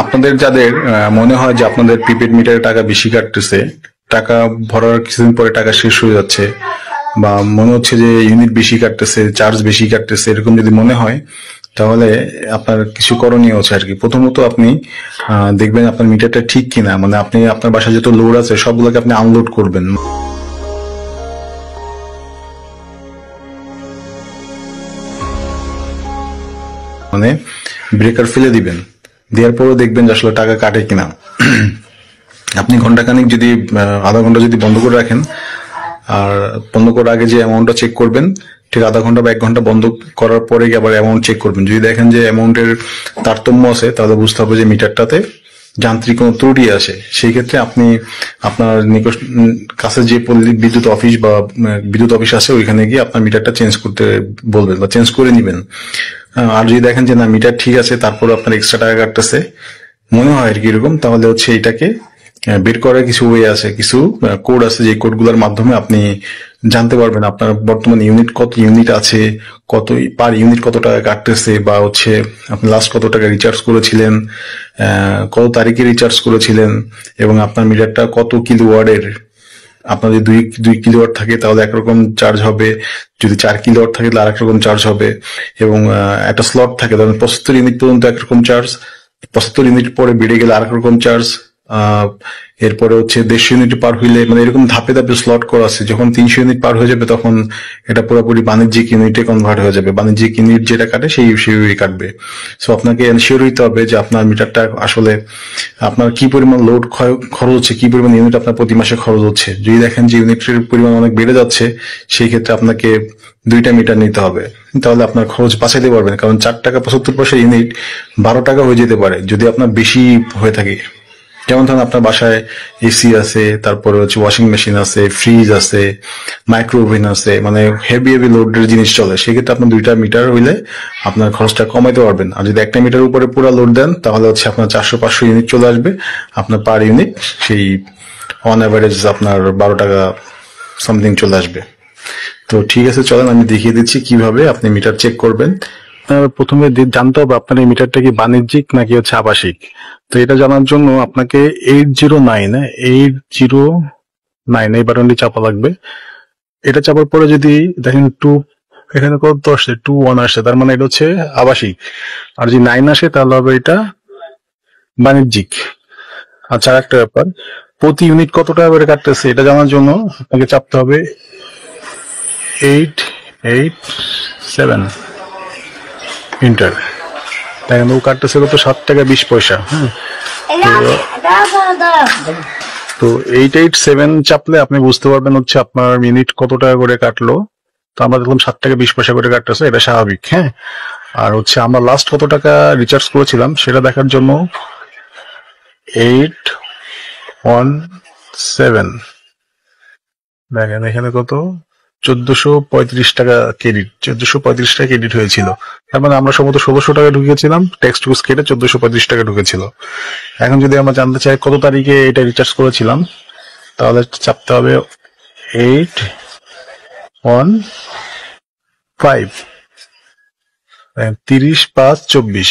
আপনাদের যাদের মনে হয় যে আপনাদের প্রিপেড মিটারে টাকা বেশি কাটতেছে, টাকা ভরার কিছুদিন পরে টাকা শেষ হয়ে যাচ্ছে, বা মনে হচ্ছে যে ইউনিট বেশি কাটতেছে, চার্জ বেশি কাটতেছে, এরকম যদি মনে হয়, তাহলে আপনার কিছু করণীয় আছে আর কি। প্রথমত আপনি দেখবেন আপনার মিটারটা ঠিক কিনা, মানে আপনি আপনার বাসায় যত লোড আছে সবগুলোকে আপনি আনলোড করবেন, মানে ব্রেকার ফেলে দিবেন। দেওয়ার পরেও দেখবেন যে আসলে টাকা কাটে কিনা। আপনি ঘন্টাখানিক যদি আধা ঘন্টা যদি বন্ধ করে রাখেন, আর বন্ধ করার আগে যে অ্যামাউন্টটা চেক করবেন, ঠিক আধা ঘন্টা বা 1 ঘন্টা বন্ধ করার পরে আবার অ্যামাউন্ট চেক করবেন। যদি দেখেন যে অ্যামাউন্টের তারতম্য আছে, তাহলে বুঝতে হবে যে মিটারটাতে যান্ত্রিক কোনো ত্রুটি আছে। সেই ক্ষেত্রে আপনি আপনার নিকট কাছে যে পল্লী বিদ্যুৎ অফিস বা বিদ্যুৎ অফিস আছে, ওইখানে গিয়ে আপনার মিটারটা চেঞ্জ করতে বলবেন বা চেঞ্জ করে নিবেন। আর যদি দেখেন যে না মিটার ঠিক আছে, তারপর আপনার এক্সট্রা টাকা কাটতেছে মনে হয় আর কি এরকম, তাহলে হচ্ছে এটাকে বের করার কিছু ওয়ে আছে, কিছু কোড আছে, যে কোডগুলোর মাধ্যমে আপনি জানতে পারবেন আপনার বর্তমান ইউনিট কত ইউনিট আছে, কত পার ইউনিট কত টাকা কাটতেছে, বা হচ্ছে আপনি লাস্ট কত টাকা রিচার্জ করেছিলেন, কত তারিখে রিচার্জ করেছিলেন, এবং আপনার মিটারটা কত কিলোওয়াটের। আপনার যদি দুই কিলোওয়াট থাকে তাহলে একরকম চার্জ হবে, যদি 4 কিলোওয়াট থাকে তাহলে আরেক রকম চার্জ হবে, এবং একটা স্লট থাকে, ধরেন 75 ইউনিট পর্যন্ত একরকম চার্জ, 75 ইউনিট পরে বেড়ে গেলে আরেক রকম চার্জ, এরপরে হচ্ছে 150 ইউনিট পার হইলে, মানে এরকম ধাপে ধাপে স্লট করা আছে। যখন 300 ইউনিট পার হয়ে যাবে তখন এটা পুরোপুরি বাণিজ্যিক ইউনিটে কনভার্ট হয়ে যাবে, বাণিজ্যিক ইউনিট যেটা কাটে সেই কাটবে। সো আপনাকে এনশিওর হইতে হবে যে আপনার মিটারটা আসলে আপনার কি পরিমাণ লোড খরচ হচ্ছে, কি পরিমাণ ইউনিট আপনার প্রতি মাসে খরচ হচ্ছে। যদি দেখেন যে ইউনিটের পরিমাণ অনেক বেড়ে যাচ্ছে, সেই ক্ষেত্রে আপনাকে 2টা মিটার নিতে হবে, তাহলে আপনার খরচ বাঁচাইতে পারবেন। কারণ 4 টাকা 75 পয়সা ইউনিট 12 টাকা হয়ে যেতে পারে যদি আপনার বেশি হয়ে থাকে। যেমন ধরেন আপনার বাসায় এসি আছে, তারপরে হচ্ছে ওয়াশিং মেশিন আছে, ফ্রিজ আছে, মাইক্রো ওভেন আছে, মানে হেভি হেভি লোডের জিনিস চলে। সেক্ষেত্রে আপনার 2টা মিটার হইলে আপনার খরচটা কমাইতে পারবেন। আর যদি একটা মিটার উপরে পুরো লোড দেন, তাহলে হচ্ছে আপনার 400-500 ইউনিট চলে আসবে আপনার পার ইউনিট, সেই অন অ্যাভারেজ আপনার 12 টাকা সামথিং চলে আসবে। তো ঠিক আছে, চলেন আমি দেখিয়ে দিচ্ছি কিভাবে আপনি মিটার চেক করবেন। প্রথমে জানতে হবে আপনার এই মিটারটা কি বাণিজ্যিক নাকি হচ্ছে আবাসিক। তো এটা জানার জন্য আপনাকে 809 এই বাটনটি চাপা লাগবে। এটা চাপার পরে যদি দেখেন এখানে কত আসছে, 21 আসছে, তার মানে এটা হচ্ছে আবাসিক। আর যদি 9 আসে তাহলে হবে এটা বাণিজ্যিক। আচ্ছা, আর একটা ব্যাপার, প্রতি ইউনিট কত টাকা করে কাটতেছে এটা জানার জন্য আপনাকে চাপতে হবে 887 ইন্টার। দেখেন ও কাটতেছে কত, 7 টাকা 20 পয়সা। তো 887 চাপলে আপনি বুঝতে পারবেন হচ্ছে আপনার মিনিট কত টাকা করে কাটলো। তো আমরা দেখলাম 7 টাকা 20 পয়সা করে কাটতেছে, এটা স্বাভাবিক। হ্যাঁ, আর হচ্ছে আমরা লাস্ট কত টাকা রিচার্জ করেছিলাম সেটা দেখার জন্য 817, দেখেন এখানে কত, 1435 টাকা ক্রেডিট, 1435 টাকা ক্রেডিট হয়েছিল। তার মানে আমরা সম্ভবত 1600 টাকা ঢুকেছিলাম, ট্যাক্স টুক্স কেটে 1435 টাকা ঢুকেছিল। এখন যদি আমরা জানতে চাই কত তারিখে এটা রিচার্জ করেছিলাম, তাহলে চাপতে হবে 815, 30/5/24।